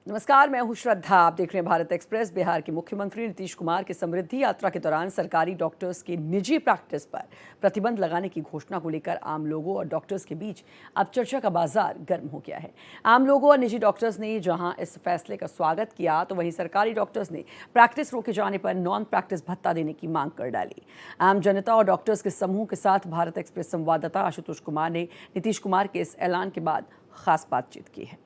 नमस्कार, मैं हूं श्रद्धा। आप देख रहे हैं भारत एक्सप्रेस। बिहार के मुख्यमंत्री नीतीश कुमार की समृद्धि यात्रा के दौरान सरकारी डॉक्टर्स की निजी प्रैक्टिस पर प्रतिबंध लगाने की घोषणा को लेकर आम लोगों और डॉक्टर्स के बीच अब चर्चा का बाजार गर्म हो गया है। आम लोगों और निजी डॉक्टर्स ने जहां इस फैसले का स्वागत किया, तो वहीं सरकारी डॉक्टर्स ने प्रैक्टिस रोके जाने पर नॉन प्रैक्टिस भत्ता देने की मांग कर डाली। आम जनता और डॉक्टर्स के समूह के साथ भारत एक्सप्रेस संवाददाता आशुतोष कुमार ने नीतीश कुमार के इस ऐलान के बाद खास बातचीत की है।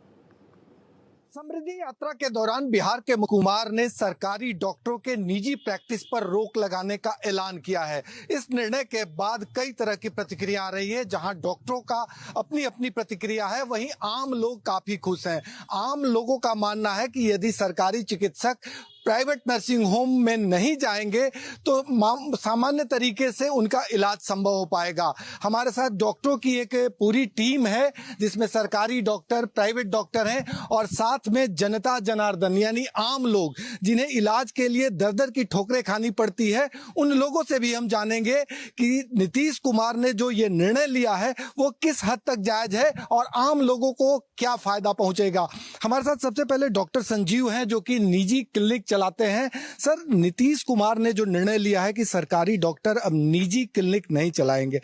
समृद्धि यात्रा के दौरान बिहार के कुमार ने सरकारी डॉक्टरों के निजी प्रैक्टिस पर रोक लगाने का ऐलान किया है। इस निर्णय के बाद कई तरह की प्रतिक्रिया आ रही है। जहां डॉक्टरों का अपनी अपनी प्रतिक्रिया है, वहीं आम लोग काफी खुश हैं। आम लोगों का मानना है कि यदि सरकारी चिकित्सक प्राइवेट नर्सिंग होम में नहीं जाएंगे तो सामान्य तरीके से उनका इलाज संभव हो पाएगा। हमारे साथ डॉक्टरों की एक पूरी टीम है, जिसमें सरकारी डॉक्टर, प्राइवेट डॉक्टर हैं और साथ में जनता जनार्दन यानी आम लोग, जिन्हें इलाज के लिए दर दर की ठोकरें खानी पड़ती है। उन लोगों से भी हम जानेंगे कि नीतीश कुमार ने जो ये निर्णय लिया है वो किस हद तक जायज है और आम लोगों को क्या फायदा पहुंचेगा। हमारे साथ सबसे पहले डॉक्टर संजीव हैं, जो कि निजी क्लिनिक चलाते हैं। सर, नीतीश कुमार ने जो निर्णय लिया है कि सरकारी डॉक्टर अब निजी क्लिनिक नहीं चलाएंगे,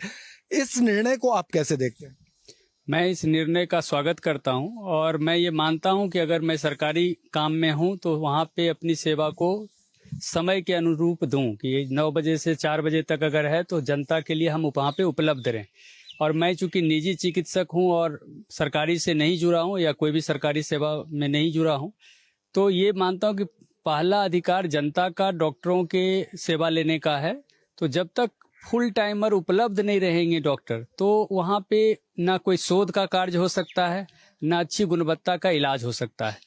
इस निर्णय को आप कैसे देखते हैं? मैं इस निर्णय का स्वागत करता हूं और मैं ये मानता हूं कि अगर मैं सरकारी काम में हूं तो वहां पे अपनी सेवा को समय के अनुरूप दूं कि 9 बजे से 4 बजे तक अगर है तो जनता के लिए हम वहां पे उपलब्ध रहें। और मैं चूंकि निजी चिकित्सक हूं और सरकारी से नहीं जुड़ा हूं या कोई भी सरकारी सेवा में नहीं जुड़ा हूं, तो ये मानता हूं कि पहला अधिकार जनता का डॉक्टरों के सेवा लेने का है। तो जब तक फुल टाइमर उपलब्ध नहीं रहेंगे डॉक्टर, तो वहाँ पे ना कोई शोध का कार्य हो सकता है, ना अच्छी गुणवत्ता का इलाज हो सकता है।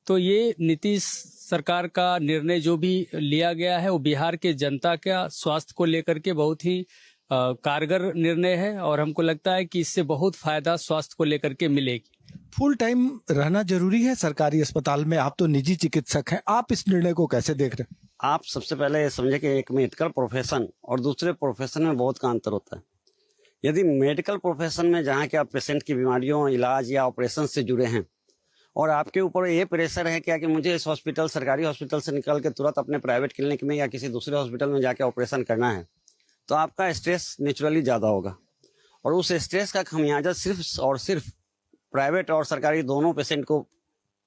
तो ये नीतीश सरकार का निर्णय जो भी लिया गया है वो बिहार के जनता का स्वास्थ्य को लेकर के बहुत ही कारगर निर्णय है और हमको लगता है कि इससे बहुत फायदा स्वास्थ्य को लेकर के मिलेगी। फुल टाइम रहना जरूरी है सरकारी अस्पताल में। आप तो निजी चिकित्सक हैं, आप इस निर्णय को कैसे देख रहे हैं? आप सबसे पहले ये समझे कि एक मेडिकल प्रोफेशन और दूसरे प्रोफेशन में बहुत का अंतर होता है। यदि मेडिकल प्रोफेशन में जहाँ के आप पेशेंट की बीमारियों, इलाज या ऑपरेशन से जुड़े हैं और आपके ऊपर ये प्रेशर है क्या कि मुझे इस हॉस्पिटल, सरकारी हॉस्पिटल से निकल के तुरंत अपने प्राइवेट क्लिनिक में या किसी दूसरे हॉस्पिटल में जाके ऑपरेशन करना है, तो आपका स्ट्रेस नेचुरली ज़्यादा होगा और उस स्ट्रेस का खमियाजा सिर्फ और सिर्फ प्राइवेट और सरकारी दोनों पेशेंट को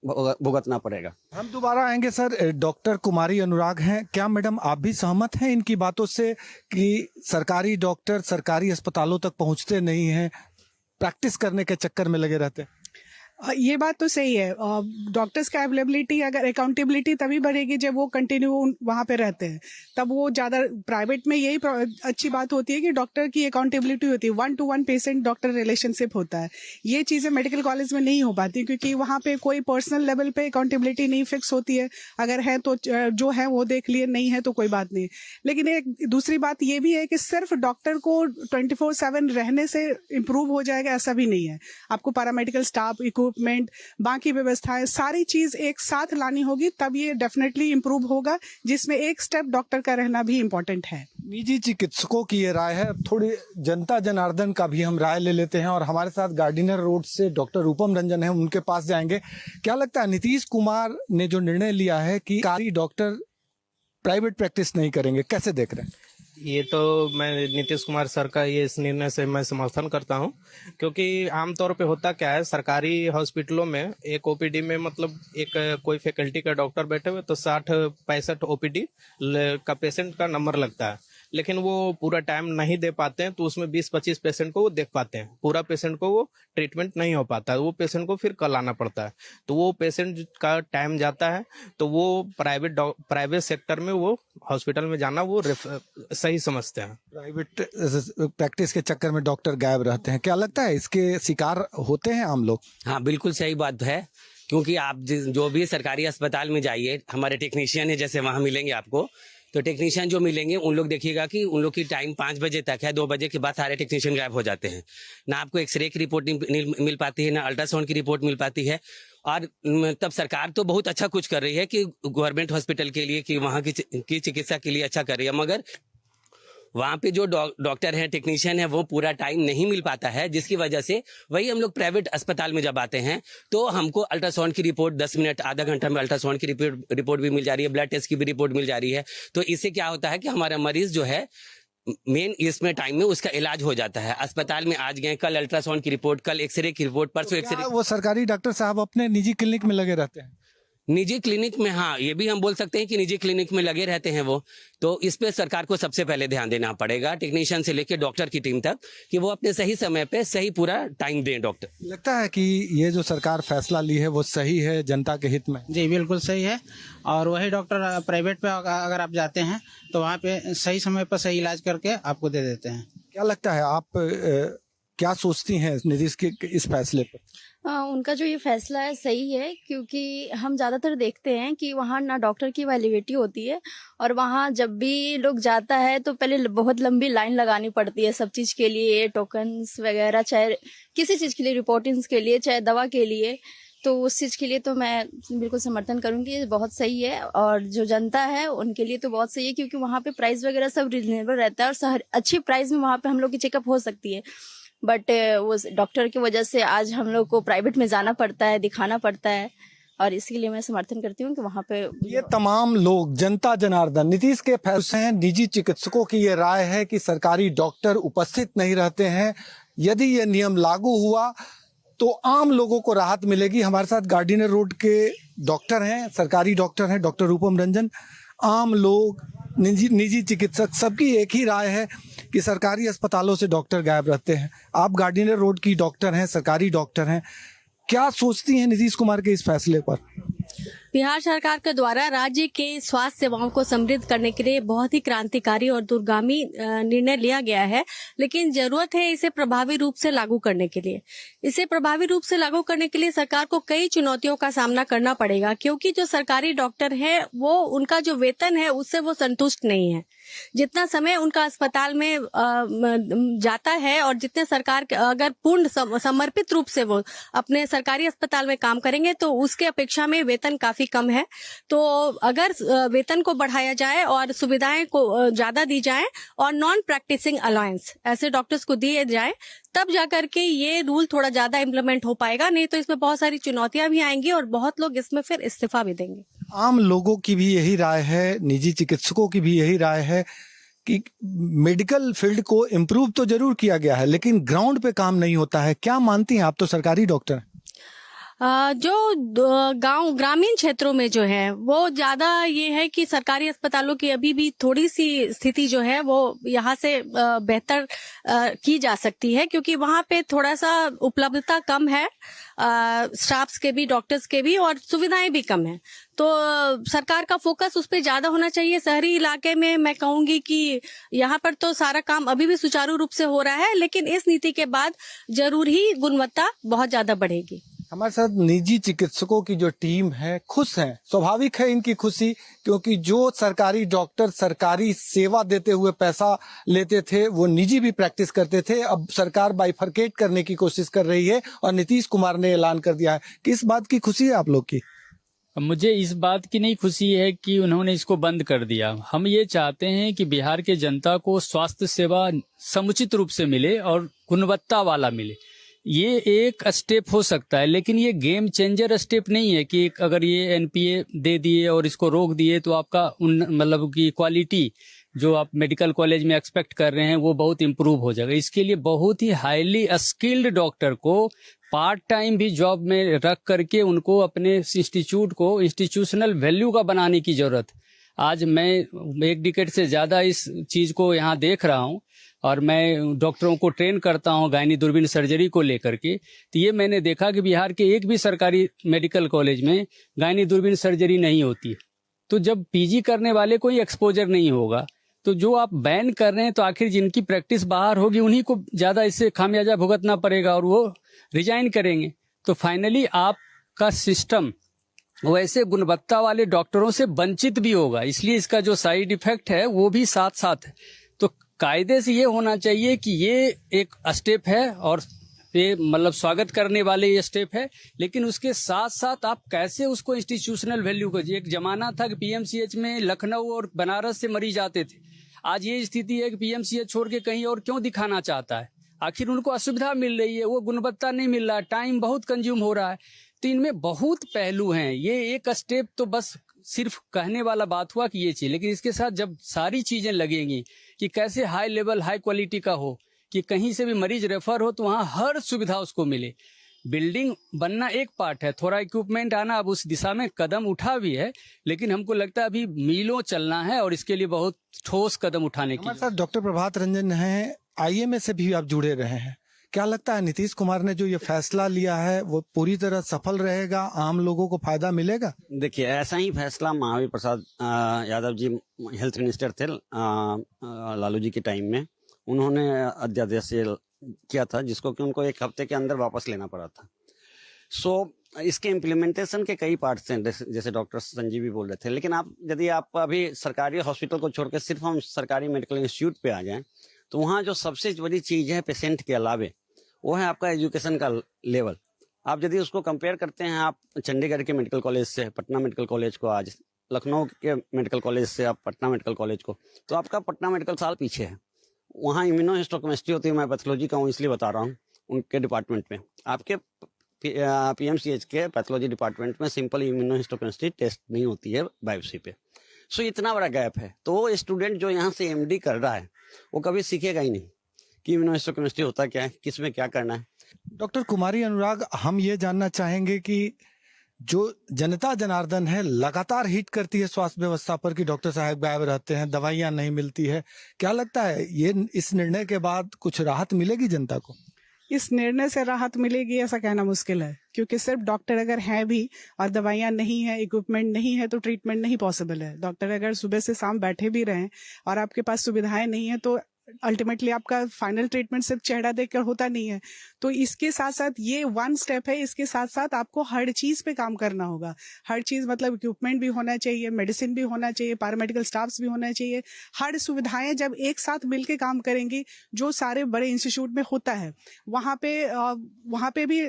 भुगतना पड़ेगा। हम दोबारा आएंगे। सर, डॉक्टर कुमारी अनुराग हैं। क्या मैडम आप भी सहमत हैं इनकी बातों से कि सरकारी डॉक्टर सरकारी अस्पतालों तक पहुंचते नहीं हैं, प्रैक्टिस करने के चक्कर में लगे रहते हैं? ये बात तो सही है। डॉक्टर्स का अवेलेबिलिटी, अगर अकाउंटेबिलिटी तभी बढ़ेगी जब वो कंटिन्यू वहाँ पे रहते हैं, तब वो ज़्यादा। प्राइवेट में यही अच्छी बात होती है कि डॉक्टर की अकाउंटेबिलिटी होती है, 1-to-1 पेशेंट डॉक्टर रिलेशनशिप होता है। ये चीज़ें मेडिकल कॉलेज में नहीं हो पाती क्योंकि वहाँ पे कोई पर्सनल लेवल पे अकाउंटेबिलिटी नहीं फिक्स होती है। अगर है तो जो है वो देख लिए, नहीं है तो कोई बात नहीं। लेकिन एक दूसरी बात ये भी है कि सिर्फ डॉक्टर को 24/7 रहने से इम्प्रूव हो जाएगा ऐसा भी नहीं है। आपको पैरामेडिकल स्टाफ, इक्विपमेंट, बाकी व्यवस्थाएं, सारी चीज एक साथ लानी होगी, तब ये डेफिनेटली इम्प्रूव होगा, जिसमें एक स्टेप डॉक्टर का रहना भी इम्पोर्टेंट है। निजी चिकित्सकों की ये राय है। थोड़ी जनता जनार्दन का भी हम राय ले लेते हैं और हमारे साथ गार्डिनर रोड से डॉक्टर रूपम रंजन है, उनके पास जाएंगे। क्या लगता है नीतीश कुमार ने जो निर्णय लिया है कि सरकारी डॉक्टर प्राइवेट प्रैक्टिस नहीं करेंगे, कैसे देख रहे हैं? ये तो मैं नीतीश कुमार सर का ये इस निर्णय से मैं समर्थन करता हूं, क्योंकि आमतौर पे होता क्या है, सरकारी हॉस्पिटलों में एक ओपीडी में मतलब एक कोई फैकल्टी का डॉक्टर बैठे हुए तो 60-65 ओपीडी का पेशेंट का नंबर लगता है, लेकिन वो पूरा टाइम नहीं दे पाते हैं, तो उसमें 20-25 पेशेंट को वो देख पाते हैं। पूरा पेशेंट को वो ट्रीटमेंट नहीं हो पाता है, वो पेशेंट को फिर कल आना पड़ता है, तो वो पेशेंट का टाइम जाता है। तो वो प्राइवेट सेक्टर में वो हॉस्पिटल में जाना वो सही समझते हैं। प्राइवेट प्रैक्टिस के चक्कर में डॉक्टर गायब रहते हैं। क्या लगता है इसके शिकार होते हैं आम लोग? हाँ, बिल्कुल सही बात है, क्योंकि आप जो भी सरकारी अस्पताल में जाइए, हमारे टेक्नीशियन है जैसे वहाँ मिलेंगे आपको, तो टेक्नीशियन जो मिलेंगे उन लोग देखिएगा कि उन लोग की टाइम 5 बजे तक है, 2 बजे के बाद सारे टेक्नीशियन गायब हो जाते हैं। ना आपको एक्सरे की रिपोर्ट मिल पाती है, ना अल्ट्रासाउंड की रिपोर्ट मिल पाती है। और तब सरकार तो बहुत अच्छा कुछ कर रही है कि गवर्नमेंट हॉस्पिटल के लिए, कि वहाँ की चिकित्सा के लिए अच्छा कर रही है, मगर वहाँ पे जो डॉक्टर है, टेक्नीशियन है, वो पूरा टाइम नहीं मिल पाता है, जिसकी वजह से वही हम लोग प्राइवेट अस्पताल में जब आते हैं तो हमको अल्ट्रासाउंड की रिपोर्ट 10 मिनट आधा घंटा में अल्ट्रासाउंड की रिपोर्ट भी मिल जा रही है, ब्लड टेस्ट की भी रिपोर्ट मिल जा रही है। तो इससे क्या होता है कि हमारा मरीज जो है मेन इसमें टाइम में उसका इलाज हो जाता है। अस्पताल में आज गए, कल अल्ट्रासाउंड की रिपोर्ट, कल एक्सरे की रिपोर्ट, परसों एक्सरे। वो सरकारी डॉक्टर साहब अपने निजी क्लिनिक में लगे रहते हैं? निजी क्लिनिक में, हाँ, ये भी हम बोल सकते हैं कि निजी क्लिनिक में लगे रहते हैं वो। तो इस पे सरकार को सबसे पहले ध्यान देना पड़ेगा, टेक्नीशियन से लेकर डॉक्टर की टीम तक, कि वो अपने सही समय पे सही पूरा टाइम दें डॉक्टर। लगता है कि ये जो सरकार फैसला ली है वो सही है, जनता के हित में? जी बिल्कुल सही है। और वही डॉक्टर प्राइवेट पे अगर आप जाते हैं तो वहाँ पे सही समय पर सही इलाज करके आपको दे देते हैं। क्या लगता है, आप क्या सोचती हैं नीतीश के इस फैसले पर? उनका जो ये फैसला है सही है, क्योंकि हम ज़्यादातर देखते हैं कि वहाँ ना डॉक्टर की अवेलेबिलिटी होती है, और वहाँ जब भी लोग जाता है तो पहले बहुत लंबी लाइन लगानी पड़ती है सब चीज़ के लिए, टोकन्स वगैरह, चाहे किसी चीज़ के लिए, रिपोर्टिंग्स के लिए, चाहे दवा के लिए। तो उस चीज़ के लिए तो मैं बिल्कुल समर्थन करूँगी, ये बहुत सही है। और जो जनता है उनके लिए तो बहुत सही है, क्योंकि वहाँ पे प्राइस वगैरह सब रिजनेबल रहता है और अच्छी प्राइस में वहाँ पे हम लोग की चेकअप हो सकती है। बट वो डॉक्टर की वजह से आज हम लोग को प्राइवेट में जाना पड़ता है, दिखाना पड़ता है, और इसके लिए मैं समर्थन करती हूँ कि वहाँ पे ये तमाम लोग, जनता जनार्दन, नीतीश के फैसले हैं। निजी चिकित्सकों की ये राय है कि सरकारी डॉक्टर उपस्थित नहीं रहते हैं। यदि ये नियम लागू हुआ तो आम लोगों को राहत मिलेगी। हमारे साथ गार्डिनर रोड के डॉक्टर हैं, सरकारी डॉक्टर हैं, डॉक्टर रूपम रंजन। आम लोग, निजी चिकित्सक, सबकी एक ही राय है कि सरकारी अस्पतालों से डॉक्टर गायब रहते हैं। आप गार्डिनर रोड की डॉक्टर हैं, सरकारी डॉक्टर हैं, क्या सोचती हैं नीतीश कुमार के इस फैसले पर? बिहार सरकार के द्वारा राज्य के स्वास्थ्य सेवाओं को समृद्ध करने के लिए बहुत ही क्रांतिकारी और दूरगामी निर्णय लिया गया है, लेकिन जरूरत है इसे प्रभावी रूप से लागू करने के लिए। इसे प्रभावी रूप से लागू करने के लिए सरकार को कई चुनौतियों का सामना करना पड़ेगा, क्योंकि जो सरकारी डॉक्टर है वो, उनका जो वेतन है उससे वो संतुष्ट नहीं है। जितना समय उनका अस्पताल में जाता है और जितने सरकार अगर पूर्ण समर्पित रूप से वो अपने सरकारी अस्पताल में काम करेंगे तो उसके अपेक्षा में वेतन काफी कम है। तो अगर वेतन को बढ़ाया जाए और सुविधाएं को ज्यादा दी जाए और नॉन प्रैक्टिसिंग अलाउंस ऐसे डॉक्टर्स को दिए जाए, तब जाकर के ये रूल थोड़ा ज्यादा इम्प्लीमेंट हो पाएगा। नहीं तो इसमें बहुत सारी चुनौतियां भी आएंगी और बहुत लोग इसमें फिर इस्तीफा भी देंगे। आम लोगों की भी यही राय है, निजी चिकित्सकों की भी यही राय है कि मेडिकल फील्ड को इम्प्रूव तो जरूर किया गया है, लेकिन ग्राउंड पे काम नहीं होता है। क्या मानती हैं आप, तो सरकारी डॉक्टर हैं? जो गांव ग्रामीण क्षेत्रों में जो है वो ज्यादा ये है कि सरकारी अस्पतालों की अभी भी थोड़ी सी स्थिति जो है वो यहाँ से बेहतर की जा सकती है, क्योंकि वहाँ पे थोड़ा सा उपलब्धता कम है, स्टाफ्स के भी, डॉक्टर्स के भी, और सुविधाएं भी कम है। तो सरकार का फोकस उस पर ज्यादा होना चाहिए। शहरी इलाके में मैं कहूंगी कि यहाँ पर तो सारा काम अभी भी सुचारू रूप से हो रहा है, लेकिन इस नीति के बाद जरूर ही गुणवत्ता बहुत ज्यादा बढ़ेगी। हमारे साथ निजी चिकित्सकों की जो टीम है खुश है, स्वाभाविक है इनकी खुशी, क्योंकि जो सरकारी डॉक्टर सरकारी सेवा देते हुए पैसा लेते थे वो निजी भी प्रैक्टिस करते थे। अब सरकार बाइफरकेट करने की कोशिश कर रही है और नीतीश कुमार ने ऐलान कर दिया है। किस बात की खुशी है आप लोग की? मुझे इस बात की नहीं खुशी है कि उन्होंने इसको बंद कर दिया। हम ये चाहते हैं कि बिहार के जनता को स्वास्थ्य सेवा समुचित रूप से मिले और गुणवत्ता वाला मिले। ये एक स्टेप हो सकता है, लेकिन ये गेम चेंजर स्टेप नहीं है कि अगर ये एनपीए दे दिए और इसको रोक दिए तो आपका मतलब की क्वालिटी जो आप मेडिकल कॉलेज में एक्सपेक्ट कर रहे हैं वो बहुत इम्प्रूव हो जाएगा। इसके लिए बहुत ही हाईली स्किल्ड डॉक्टर को पार्ट टाइम भी जॉब में रख करके उनको अपने इंस्टीट्यूट को इंस्टीट्यूशनल वैल्यू का बनाने की जरूरत। आज मैं 1 डिकेड से ज्यादा इस चीज को यहाँ देख रहा हूँ और मैं डॉक्टरों को ट्रेन करता हूँ गायनी दूरबीन सर्जरी को लेकर के। तो ये मैंने देखा कि बिहार के एक भी सरकारी मेडिकल कॉलेज में गायनी दूरबीन सर्जरी नहीं होती है। तो जब पीजी करने वाले को ही एक्सपोजर नहीं होगा तो जो आप बैन कर रहे हैं तो आखिर जिनकी प्रैक्टिस बाहर होगी उन्हीं को ज्यादा इससे खामियाजा भुगतना पड़ेगा और वो रिजाइन करेंगे। तो फाइनली आपका सिस्टम वैसे गुणवत्ता वाले डॉक्टरों से वंचित भी होगा। इसलिए इसका जो साइड इफेक्ट है वो भी साथ साथ है। तो कायदे से ये होना चाहिए कि ये एक स्टेप है और ये मतलब स्वागत करने वाले ये स्टेप है, लेकिन उसके साथ साथ आप कैसे उसको इंस्टीट्यूशनल वैल्यू को। एक जमाना था कि पीएमसीएच में लखनऊ और बनारस से मरीज आते थे, आज ये स्थिति है कि पीएमसीएच छोड़ के कहीं और क्यों दिखाना चाहता है? आखिर उनको असुविधा मिल रही है, वो गुणवत्ता नहीं मिल रहा, टाइम बहुत कंज्यूम हो रहा है। तो इनमें बहुत पहलू हैं। ये एक स्टेप तो बस सिर्फ कहने वाला बात हुआ कि ये चीज, लेकिन इसके साथ जब सारी चीजें लगेंगी कि कैसे हाई लेवल हाई क्वालिटी का हो, कि कहीं से भी मरीज रेफर हो तो वहाँ हर सुविधा उसको मिले। बिल्डिंग बनना एक पार्ट है, थोड़ा इक्विपमेंट आना, अब उस दिशा में कदम उठा भी है, लेकिन हमको लगता है अभी मीलों चलना है और इसके लिए बहुत ठोस कदम उठाने की। हमारे साथ डॉक्टर प्रभात रंजन हैं, आईएमए से भी आप जुड़े रहे हैं। क्या लगता है नीतीश कुमार ने जो ये फैसला लिया है वो पूरी तरह सफल रहेगा, आम लोगों को फायदा मिलेगा? देखिए, ऐसा ही फैसला महावीर प्रसाद यादव जी हेल्थ मिनिस्टर थे लालू जी के टाइम में, उन्होंने अध्यादेश किया था, जिसको कि उनको 1 हफ्ते के अंदर वापस लेना पड़ा था। इसके इम्प्लीमेंटेशन के कई पार्ट्स हैं, जैसे डॉक्टर संजीव भी बोल रहे थे। लेकिन यदि आप अभी सरकारी हॉस्पिटल को छोड़ के सिर्फ हम सरकारी मेडिकल इंस्टीट्यूट पे आ जाएं, तो वहाँ जो सबसे बड़ी चीज है पेशेंट के अलावे, वो है आपका एजुकेशन का लेवल। आप यदि उसको कंपेयर करते हैं आप चंडीगढ़ के मेडिकल कॉलेज से पटना मेडिकल कॉलेज को, आज लखनऊ के मेडिकल कॉलेज से आप पटना मेडिकल कॉलेज को, तो आपका पटना मेडिकल साल पीछे है। वहाँ इम्यूनोहिस्टोकेमिस्ट्री होती है, मैं पैथोलॉजी का हूँ इसलिए बता रहा हूँ, उनके डिपार्टमेंट में। आपके पीएमसीएच के पैथोलॉजी डिपार्टमेंट में सिंपल इम्यूनोहिस्टोकेमिस्ट्री टेस्ट नहीं होती है बायोप्सी पे। इतना बड़ा गैप है, तो वो स्टूडेंट जो यहाँ से एमडी कर रहा है वो कभी सीखेगा ही नहीं कि इम्यूनोहिस्टोकेमिस्ट्री होता क्या है, किसमें क्या करना है। डॉक्टर कुमारी अनुराग, हम ये जानना चाहेंगे कि जो जनता जनार्दन है लगातार हिट करती है स्वास्थ्य व्यवस्था पर कि डॉक्टर साहब गायब रहते हैं, दवाइयां नहीं मिलती है, क्या लगता है ये इस निर्णय के बाद कुछ राहत मिलेगी जनता को? इस निर्णय से राहत मिलेगी ऐसा कहना मुश्किल है, क्योंकि सिर्फ डॉक्टर अगर हैं भी और दवाइयां नहीं है, इक्विपमेंट नहीं है, तो ट्रीटमेंट नहीं पॉसिबल है। डॉक्टर अगर सुबह से शाम बैठे भी रहें और आपके पास सुविधाएं नहीं है, तो अल्टीमेटली आपका फाइनल ट्रीटमेंट सिर्फ चेहरा देखकर होता नहीं है। तो इसके साथ साथ ये 1 स्टेप है, इसके साथ साथ आपको हर चीज पे काम करना होगा। हर चीज मतलब इक्विपमेंट भी होना चाहिए, मेडिसिन भी होना चाहिए, पैरामेडिकल स्टाफ्स भी होना चाहिए। हर सुविधाएं जब एक साथ मिलके काम करेंगी, जो सारे बड़े इंस्टीट्यूट में होता है, वहाँ पे भी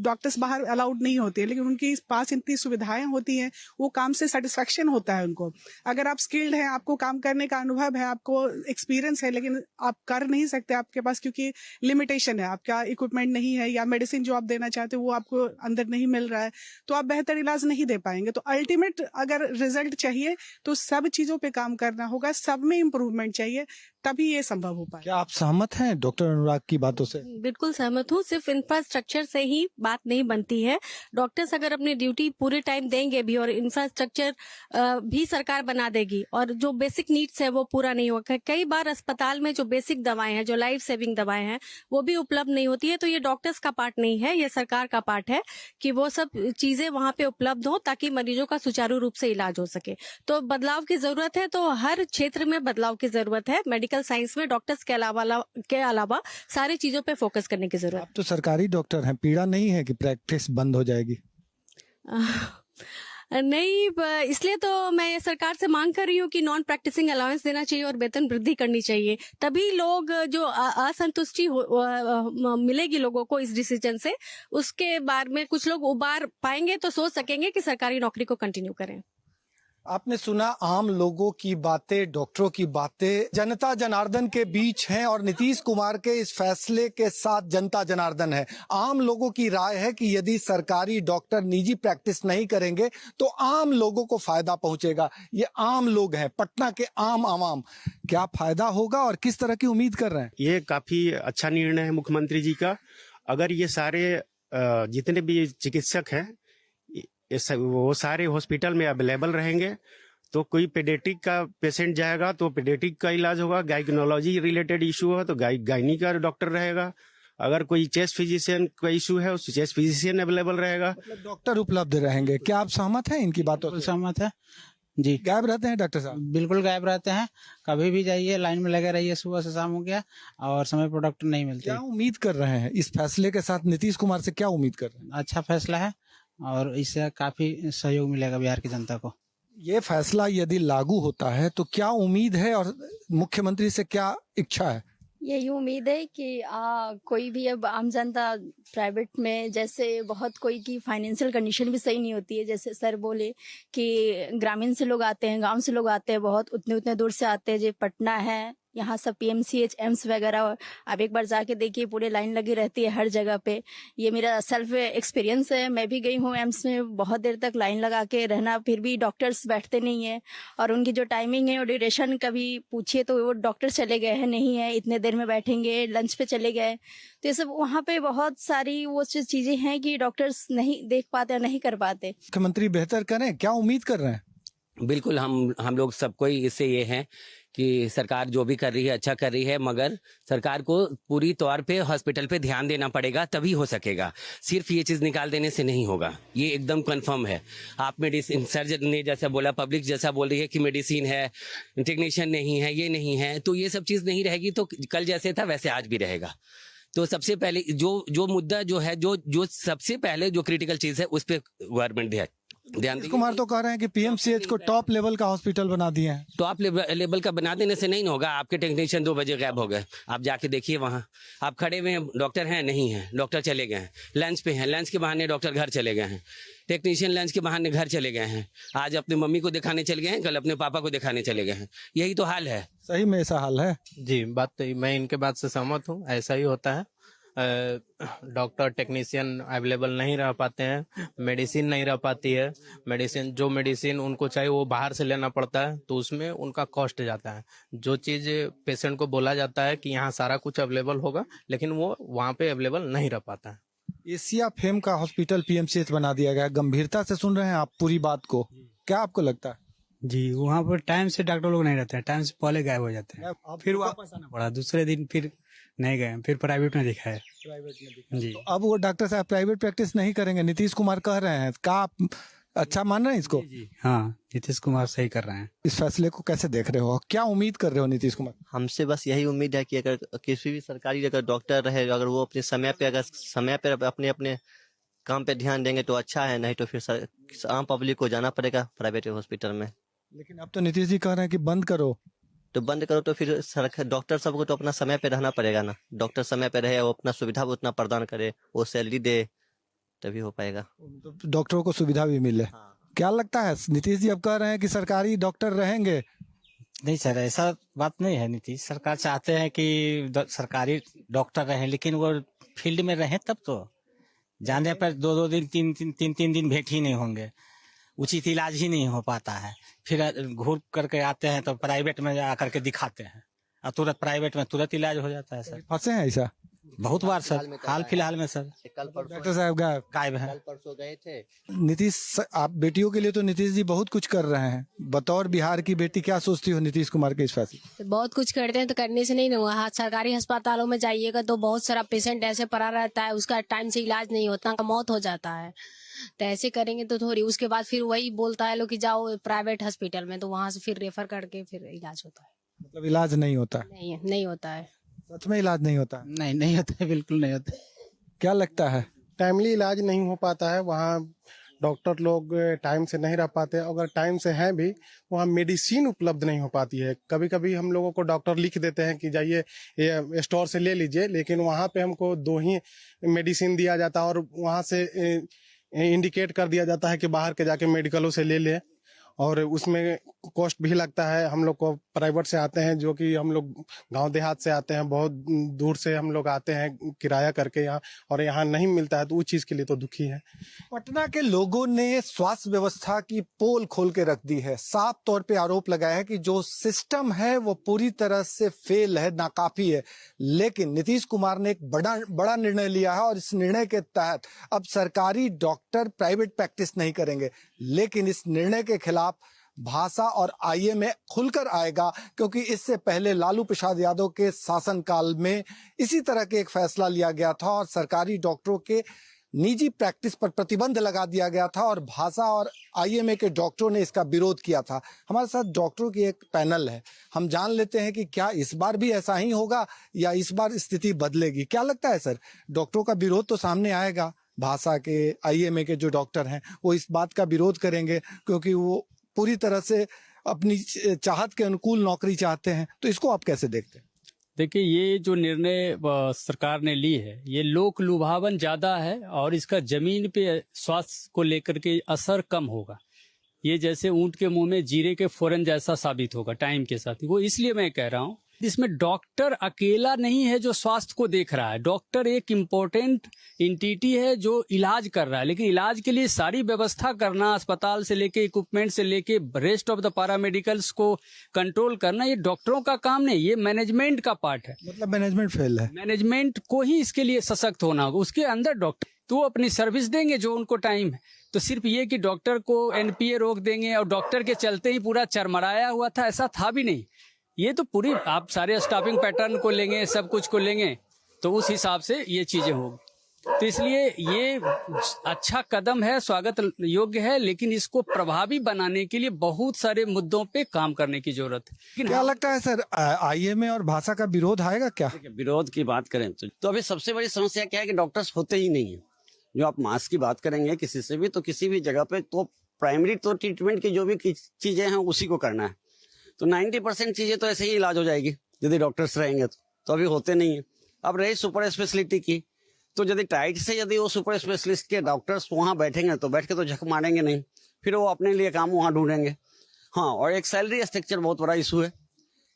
डॉक्टर्स बाहर अलाउड नहीं होते, लेकिन उनके पास इतनी सुविधाएं होती हैं, वो काम से सेटिस्फेक्शन होता है उनको। अगर आप स्किल्ड हैं, आपको काम करने का अनुभव है, आपको एक्सपीरियंस है, लेकिन आप कर नहीं सकते आपके पास, क्योंकि लिमिटेशन है, आपका इक्विपमेंट नहीं है या मेडिसिन जो आप देना चाहते हो वो आपको अंदर नहीं मिल रहा है, तो आप बेहतर इलाज नहीं दे पाएंगे। तो अल्टीमेट अगर रिजल्ट चाहिए तो सब चीजों पे काम करना होगा, सब में इम्प्रूवमेंट चाहिए, तभी ये संभव हो पाए। क्या आप सहमत हैं डॉक्टर अनुराग की बातों से? बिल्कुल सहमत हूँ। सिर्फ इंफ्रास्ट्रक्चर से ही बात नहीं बनती है। डॉक्टर्स अगर अपनी ड्यूटी पूरे टाइम देंगे भी और इंफ्रास्ट्रक्चर भी सरकार बना देगी और जो बेसिक नीड्स है वो पूरा नहीं होगा। कई बार अस्पताल में जो बेसिक दवाएं हैं, जो लाइफ सेविंग दवाएं हैं, वो भी उपलब्ध नहीं होती है। तो ये डॉक्टर्स का पार्ट नहीं है, ये सरकार का पार्ट है कि वो सब चीजें वहां पे उपलब्ध हो ताकि मरीजों का सुचारू रूप से इलाज हो सके। तो बदलाव की जरूरत है, तो हर क्षेत्र में बदलाव की जरूरत है। मेडिकल साइंस में डॉक्टर्स के अलावा सारी चीजों पे फोकस करने की जरूरत है। आप तो सरकारी डॉक्टर हैं, पीड़ा नहीं है कि प्रैक्टिस बंद हो जाएगी? नहीं, इसलिए तो मैं सरकार से मांग कर रही हूँ कि नॉन प्रैक्टिसिंग अलाउंस देना चाहिए और वेतन वृद्धि करनी चाहिए। तभी लोग जो असंतुष्टि मिलेगी लोगों को इस डिसीजन से, उसके बारे में कुछ लोग उबार पाएंगे तो सोच सकेंगे कि सरकारी नौकरी को कंटिन्यू करें। आपने सुना आम लोगों की बातें, डॉक्टरों की बातें, जनता जनार्दन के बीच हैं और नीतीश कुमार के इस फैसले के साथ जनता जनार्दन है। आम लोगों की राय है कि यदि सरकारी डॉक्टर निजी प्रैक्टिस नहीं करेंगे तो आम लोगों को फायदा पहुंचेगा। ये आम लोग हैं, पटना के आम आवाम। क्या फायदा होगा और किस तरह की उम्मीद कर रहे हैं? ये काफी अच्छा निर्णय है मुख्यमंत्री जी का। अगर ये सारे जितने भी चिकित्सक हैं वो सारे हॉस्पिटल में अवेलेबल रहेंगे, तो कोई पेडियाट्रिक का पेशेंट जाएगा तो पेडियाट्रिक का इलाज होगा, गायनोलॉजी रिलेटेड इशू है तो गायनी का डॉक्टर रहेगा, अगर कोई चेस्ट फिजिशियन का इशू है उस चेस्ट फिजिशियन अवेलेबल रहेगा, मतलब डॉक्टर उपलब्ध रहेंगे। क्या आप सहमत हैं इनकी बातों से? सहमत है जी। गायब रहते हैं डॉक्टर साहब? बिल्कुल गायब रहते हैं, कभी भी जाइए लाइन में लगे रहिए, सुबह से शाम हो गया और समय पर डॉक्टर नहीं मिलते। क्या उम्मीद कर रहे हैं इस फैसले के साथ? नीतीश कुमार से क्या उम्मीद कर रहे हैं? अच्छा फैसला है और इससे काफी सहयोग मिलेगा बिहार की जनता को। ये फैसला यदि लागू होता है तो क्या उम्मीद है और मुख्यमंत्री से क्या इच्छा है? यही उम्मीद है कि कोई भी अब आम जनता प्राइवेट में, जैसे बहुत कोई की फाइनेंशियल कंडीशन भी सही नहीं होती है, जैसे सर बोले कि ग्रामीण से लोग आते हैं, गांव से लोग आते हैं, बहुत उतने उतने दूर से आते हैं, जो पटना है यहाँ सब पीएमसीएच एम्स वगैरह, आप एक बार जाके देखिए, पूरे लाइन लगी रहती है हर जगह पे। ये मेरा सेल्फ एक्सपीरियंस है, मैं भी गई हूँ एम्स में, बहुत देर तक लाइन लगा के रहना, फिर भी डॉक्टर्स बैठते नहीं है, और उनकी जो टाइमिंग है और ड्यूरेशन कभी पूछिए तो वो डॉक्टर चले गए हैं, नहीं है इतने देर में बैठेंगे, लंच पे चले गए। तो ये सब वहाँ पे बहुत सारी वो चीजें हैं कि डॉक्टर्स नहीं देख पाते, नहीं कर पाते। मुख्यमंत्री बेहतर करें, क्या उम्मीद कर रहे हैं? बिल्कुल, हम लोग सबको ही इससे ये है कि सरकार जो भी कर रही है अच्छा कर रही है, मगर सरकार को पूरी तौर पे हॉस्पिटल पे ध्यान देना पड़ेगा, तभी हो सकेगा। सिर्फ ये चीज निकाल देने से नहीं होगा, ये एकदम कंफर्म है। आप मेडिसिन, सर ने जैसा बोला, पब्लिक जैसा बोल रही है कि मेडिसिन है, टेक्नीशियन नहीं है, ये नहीं है, तो ये सब चीज नहीं रहेगी तो कल जैसे था वैसे आज भी रहेगा। तो सबसे पहले जो मुद्दा जो है, जो सबसे पहले जो क्रिटिकल चीज है उस पर गवर्नमेंट ध्यान नीतीश कुमार तो कह रहे हैं कि पीएमसीएच को टॉप लेवल का हॉस्पिटल बना दिए हैं। टॉप लेवल का बना देने से नहीं होगा। आपके टेक्नीशियन 2 बजे गायब हो गए, आप जाके देखिए, वहाँ आप खड़े हुए हैं, डॉक्टर हैं नहीं है, डॉक्टर चले गए हैं, लंच पे हैं, लंच के बहाने डॉक्टर घर चले गए हैं, टेक्नीशियन लंच के बहाने घर चले गए हैं, आज अपनी मम्मी को दिखाने चले गए हैं, कल अपने पापा को दिखाने चले गए हैं। यही तो हाल है। सही में ऐसा हाल है? जी, बात तो मैं इनके बात से सहमत हूँ, ऐसा ही होता है। डॉक्टर टेक्नीशियन अवेलेबल नहीं रह पाते हैं, मेडिसिन नहीं रह पाती है, जो मेडिसिन उनको चाहिए वो बाहर से लेना पड़ता है, तो उसमें उनका कॉस्ट जाता है। जो चीज पेशेंट को बोला जाता है कि यहाँ सारा कुछ अवेलेबल होगा, लेकिन वो वहाँ पे अवेलेबल नहीं रह पाता है। एशिया फेम का हॉस्पिटल पीएमसीएच बना दिया गया, गंभीरता से सुन रहे हैं आप पूरी बात को, क्या आपको लगता है? जी, वहाँ पर टाइम से डॉक्टर लोग नहीं रहते हैं, टाइम से पहले गायब हो जाते हैं, फिर वापस आना पड़ा, दूसरे दिन फिर नहीं गए, फिर प्राइवेट में दिखाए। जी, तो अब वो डॉक्टर साहब प्राइवेट प्रैक्टिस नहीं करेंगे, नीतीश कुमार कह रहे हैं, क्या आप अच्छा मान रहे हैं इसको? जी, हाँ, नीतीश कुमार सही कर रहे हैं। इस फैसले को कैसे देख रहे हो, क्या उम्मीद कर रहे हो नीतीश कुमार? हमसे बस यही उम्मीद है कि अगर किसी भी सरकारी अगर डॉक्टर रहे, अगर वो अपने समय पे अपने काम पे ध्यान देंगे तो अच्छा है, नहीं तो फिर आम पब्लिक को जाना पड़ेगा प्राइवेट हॉस्पिटल में। लेकिन अब तो नीतीश जी कह रहे हैं कि बंद करो, तो बंद करो तो फिर डॉक्टर सबको तो अपना समय पे रहना पड़ेगा ना। डॉक्टर समय पे रहे, वो अपना सुविधा उतना प्रदान करे, वो सैलरी दे, तभी हो पाएगा, तो डॉक्टरों को सुविधा भी मिले। हाँ। क्या लगता है नीतीश जी अब कह रहे हैं कि सरकारी डॉक्टर रहेंगे? नहीं सर, ऐसा बात नहीं है। नीतीश सरकार चाहते हैं कि सरकारी डॉक्टर रहे, लेकिन वो फील्ड में रहे तब तो। जाने पर 2-2 दिन 3 दिन भेंट ही नहीं होंगे, उचित इलाज ही नहीं हो पाता है, फिर घूर करके आते हैं तो प्राइवेट में जा करके दिखाते हैं, और तुरंत प्राइवेट में तुरंत इलाज हो जाता है सर। फंसे हैं ऐसा बहुत बार सर, हाल फिलहाल में सर डॉक्टर साहब गायब है। कल परसों गए थे। नीतीश, आप बेटियों के लिए तो नीतीश जी बहुत कुछ कर रहे हैं, बतौर बिहार की बेटी क्या सोचती हो नीतीश कुमार के इस फैसले? तो बहुत कुछ करते हैं, तो करने से नहीं हुआ। सरकारी अस्पतालों में जाइएगा तो बहुत सारा पेशेंट ऐसे पड़ा रहता है, उसका टाइम से इलाज नहीं होता, मौत हो जाता है। तो ऐसे करेंगे तो थोड़ी, उसके बाद फिर वही बोलता है लोग कि जाओ प्राइवेट हॉस्पिटल में, तो वहां से फिर रेफर करके फिर इलाज होता है। मतलब इलाज नहीं होता? नहीं होता है। सच में इलाज नहीं होता? नहीं होता है, बिल्कुल नहीं होता। क्या लगता है? टाइमली इलाज नहीं हो पाता है, वहाँ डॉक्टर लोग टाइम से नहीं रह पाते, अगर टाइम से हैं भी वहाँ मेडिसिन उपलब्ध नहीं हो पाती है। कभी कभी हम लोगों को डॉक्टर लिख देते हैं कि जाइए ये स्टोर से ले लीजिए, लेकिन वहाँ पे हमको 2 ही मेडिसिन दिया जाता है, और वहाँ से इंडिकेट कर दिया जाता है कि बाहर के जाके मेडिकलों से ले ले, और उसमें कॉस्ट भी लगता है। हम लोग को प्राइवेट से आते हैं, जो कि हम लोग गांव देहात से आते हैं, बहुत दूर से हम लोग आते हैं किराया करके यहाँ, और यहाँ नहीं मिलता है, तो उस चीज के लिए तो दुखी है। पटना के लोगों ने स्वास्थ्य व्यवस्था की पोल खोल के रख दी है, साफ तौर पे आरोप लगाया है कि जो सिस्टम है वो पूरी तरह से फेल है, नाकाफी है। लेकिन नीतीश कुमार ने एक बड़ा निर्णय लिया है, और इस निर्णय के तहत अब सरकारी डॉक्टर प्राइवेट प्रैक्टिस नहीं करेंगे। लेकिन इस निर्णय के खिलाफ भाषा और आईएमए खुलकर आएगा, क्योंकि इससे पहले लालू प्रसाद यादव के शासनकाल में इसी तरह के एक फैसला लिया गया था, और सरकारी डॉक्टरों के निजी प्रैक्टिस पर प्रतिबंध लगा दिया गया था, और भाषा और आईएमए के डॉक्टरों ने इसका विरोध किया था। हमारे साथ डॉक्टरों की एक पैनल है, हम जान लेते हैं कि क्या इस बार भी ऐसा ही होगा या इस बार स्थिति बदलेगी। क्या लगता है सर, डॉक्टरों का विरोध तो सामने आएगा, भाषा के आईएमए के जो डॉक्टर हैं वो इस बात का विरोध करेंगे, क्योंकि वो पूरी तरह से अपनी चाहत के अनुकूल नौकरी चाहते हैं, तो इसको आप कैसे देखते हैं? देखिए, ये जो निर्णय सरकार ने ली है, ये लोक लुभावन ज्यादा है और इसका जमीन पे स्वास्थ्य को लेकर के असर कम होगा। ये जैसे ऊंट के मुंह में जीरे के फोरन जैसा साबित होगा टाइम के साथ। वो इसलिए मैं कह रहा हूँ, इसमें डॉक्टर अकेला नहीं है जो स्वास्थ्य को देख रहा है। डॉक्टर एक इम्पोर्टेंट एंटिटी है जो इलाज कर रहा है, लेकिन इलाज के लिए सारी व्यवस्था करना, अस्पताल से लेके इक्विपमेंट से लेके रेस्ट ऑफ द पैरामेडिकल्स को कंट्रोल करना, ये डॉक्टरों का काम नहीं, ये मैनेजमेंट का पार्ट है। मतलब मैनेजमेंट फेल है। मैनेजमेंट को ही इसके लिए सशक्त होना होगा। उसके अंदर डॉक्टर तो अपनी सर्विस देंगे जो उनको टाइम है। तो सिर्फ ये कि डॉक्टर को एनपीए रोक देंगे और डॉक्टर के चलते ही पूरा चरमराया हुआ था, ऐसा था भी नहीं। ये तो पूरी आप सारे स्टाफिंग पैटर्न को लेंगे, सब कुछ को लेंगे, तो उस हिसाब से ये चीजें होगी। तो इसलिए ये अच्छा कदम है, स्वागत योग्य है, लेकिन इसको प्रभावी बनाने के लिए बहुत सारे मुद्दों पे काम करने की जरूरत है। क्या लगता है सर, आईएमए और भाषा का विरोध आएगा क्या? विरोध की बात करें तो अभी सबसे बड़ी समस्या क्या है कि डॉक्टर्स होते ही नहीं है। जो आप मास की बात करेंगे किसी से भी, तो किसी भी जगह पे तो प्राइमरी तो ट्रीटमेंट की जो भी चीजें हैं उसी को करना है। तो 90% चीजें तो ऐसे ही इलाज हो जाएगी यदि डॉक्टर्स रहेंगे तो अभी होते नहीं है। अब रही सुपर स्पेशलिटी की, तो यदि टाइट से यदि वो सुपर स्पेशलिस्ट के डॉक्टर्स वहां बैठेंगे तो बैठ के तो झक मारेंगे नहीं, फिर वो अपने लिए काम वहां ढूंढेंगे। हाँ, और एक सैलरी स्ट्रक्चर बहुत बड़ा इशू है।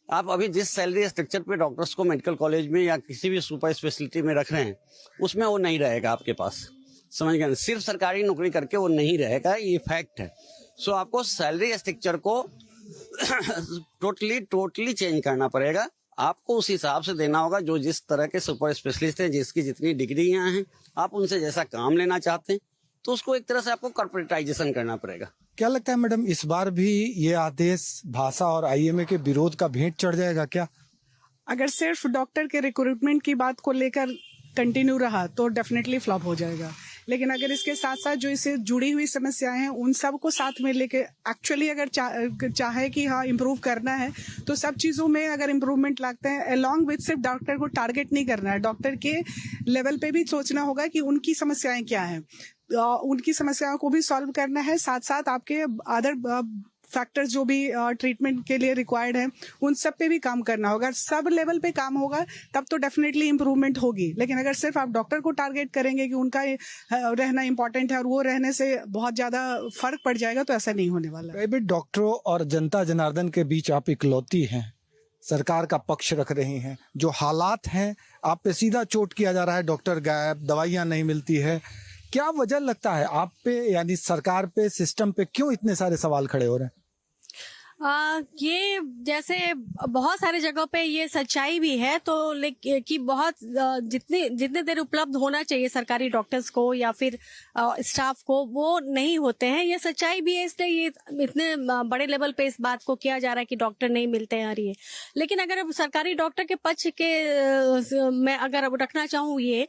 आप अभी जिस सैलरी स्ट्रक्चर पे डॉक्टर्स को मेडिकल कॉलेज में या किसी भी सुपर स्पेशलिटी में रख रहे हैं, उसमें वो नहीं रहेगा आपके पास। समझ गए? सिर्फ सरकारी नौकरी करके वो नहीं रहेगा, ये फैक्ट है। सो आपको सैलरी स्ट्रक्चर को टोटली चेंज करना पड़ेगा। आपको उस हिसाब से देना होगा जो जिस तरह के सुपर स्पेशलिस्ट हैं, जिसकी जितनी डिग्रियां हैं, आप उनसे जैसा काम लेना चाहते हैं, तो उसको एक तरह से आपको कॉर्पोरेटाइजेशन करना पड़ेगा। क्या लगता है मैडम, इस बार भी ये आदेश भाषा और आईएमए के विरोध का भेंट चढ़ जाएगा क्या? अगर सिर्फ डॉक्टर के रिक्रूटमेंट की बात को लेकर कंटिन्यू रहा तो डेफिनेटली फ्लॉप हो जाएगा। लेकिन अगर इसके साथ साथ जो इससे जुड़ी हुई समस्याएं हैं उन सब को साथ में लेके एक्चुअली अगर चाहे कि हाँ इम्प्रूव करना है, तो सब चीज़ों में अगर इम्प्रूवमेंट लाते हैं, अलॉन्ग विथ सिर्फ डॉक्टर को टारगेट नहीं करना है, डॉक्टर के लेवल पे भी सोचना होगा कि उनकी समस्याएं क्या हैं, उनकी समस्याओं को भी सॉल्व करना है। साथ साथ आपके अदर फैक्टर्स जो भी ट्रीटमेंट के लिए रिक्वायर्ड है उन सब पे भी काम करना होगा। सब लेवल पे काम होगा तब तो डेफिनेटली इम्प्रूवमेंट होगी। लेकिन अगर सिर्फ आप डॉक्टर को टारगेट करेंगे कि उनका रहना इंपॉर्टेंट है और वो रहने से बहुत ज्यादा फर्क पड़ जाएगा, तो ऐसा नहीं होने वाला। प्राइवेट डॉक्टरों और जनता जनार्दन के बीच आप इकलौती हैं, सरकार का पक्ष रख रही हैं। जो हालात हैं, आप पे सीधा चोट किया जा रहा है, डॉक्टर गायब, दवाइयाँ नहीं मिलती है। क्या वजह लगता है आप पे, यानी सरकार पे, सिस्टम पे क्यों इतने सारे सवाल खड़े हो रहे हैं? ये जैसे बहुत सारी जगहों पे ये सच्चाई भी है, तो कि बहुत जितने देर उपलब्ध होना चाहिए सरकारी डॉक्टर्स को या फिर स्टाफ को, वो नहीं होते हैं। ये सच्चाई भी है, इसलिए ये इतने बड़े लेवल पे इस बात को किया जा रहा है कि डॉक्टर नहीं मिलते हैं। ये लेकिन अगर सरकारी डॉक्टर के पक्ष के मैं अगर रखना चाहूँ ये,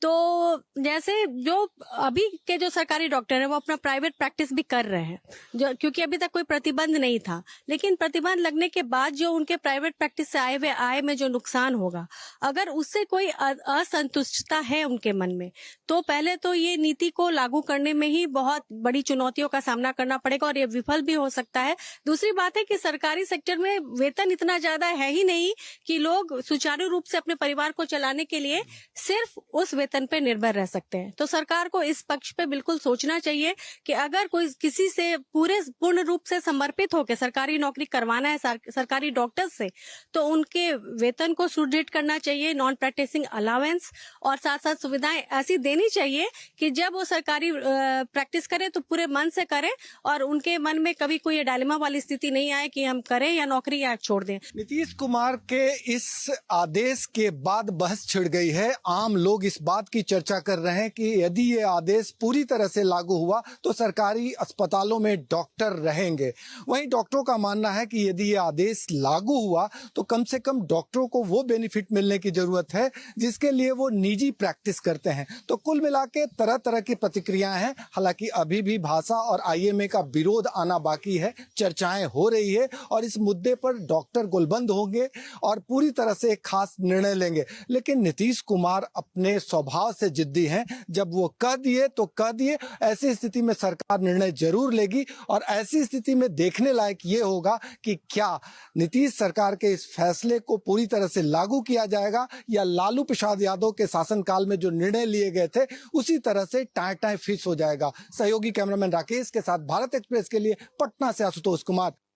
तो जैसे जो अभी के जो सरकारी डॉक्टर हैं वो अपना प्राइवेट प्रैक्टिस भी कर रहे हैं, जो क्योंकि अभी तक कोई प्रतिबंध नहीं था। लेकिन प्रतिबंध लगने के बाद जो उनके प्राइवेट प्रैक्टिस से आए हुए आय में जो नुकसान होगा, अगर उससे कोई असंतुष्टता है उनके मन में, तो पहले तो ये नीति को लागू करने में ही बहुत बड़ी चुनौतियों का सामना करना पड़ेगा और ये विफल भी हो सकता है। दूसरी बात है कि सरकारी सेक्टर में वेतन इतना ज्यादा है ही नहीं कि लोग सुचारू रूप से अपने परिवार को चलाने के लिए सिर्फ उस वेतन पे निर्भर रह सकते हैं। तो सरकार को इस पक्ष पे बिल्कुल सोचना चाहिए कि अगर कोई किसी से पूर्ण रूप से समर्पित होकर सरकारी नौकरी करवाना है सरकारी डॉक्टर से, तो उनके वेतन को सुदृढ़ करना चाहिए, नॉन प्रैक्टिसिंग अलाउंस, और साथ साथ सुविधाएं ऐसी देनी चाहिए कि जब वो सरकारी प्रैक्टिस करे तो पूरे मन से करे और उनके मन में कभी कोई डायलेमा वाली स्थिति नहीं आए कि हम करें या नौकरी या छोड़ दें। नीतीश कुमार के इस आदेश के बाद बहस छिड़ गई है। आम लोग इस बात की चर्चा कर रहे हैं कि यदि ये आदेश पूरी तरह से लागू हुआ तो सरकारी अस्पतालों में डॉक्टर रहेंगे। वहीं डॉक्टरों का मानना है कि यदि ये आदेश लागू हुआ तो कम से कम डॉक्टरों को वो बेनिफिट मिलने की जरूरत है जिसके लिए वो निजी प्रैक्टिस करते हैं। तो कुल मिला के तरह तरह की प्रतिक्रियाएं हैं। हालांकि अभी भी भाषा और आईएमए का विरोध आना बाकी है, चर्चाएं हो रही है और इस मुद्दे पर डॉक्टर गुलबंद होंगे और पूरी तरह से एक खास निर्णय लेंगे। लेकिन नीतीश कुमार अपने स्वभाव स्वभाव से जिद्दी हैं। जब वो कह दिए तो कह दिए। ऐसी स्थिति में सरकार निर्णय जरूर लेगी और ऐसी स्थिति में देखने लायक ये होगा कि क्या नीतीश सरकार के इस फैसले को पूरी तरह से लागू किया जाएगा या लालू प्रसाद यादव के शासनकाल में जो निर्णय लिए गए थे उसी तरह से टाए टाए फिक्स हो जाएगा। सहयोगी कैमरामैन राकेश के साथ भारत एक्सप्रेस के लिए पटना से आशुतोष कुमार।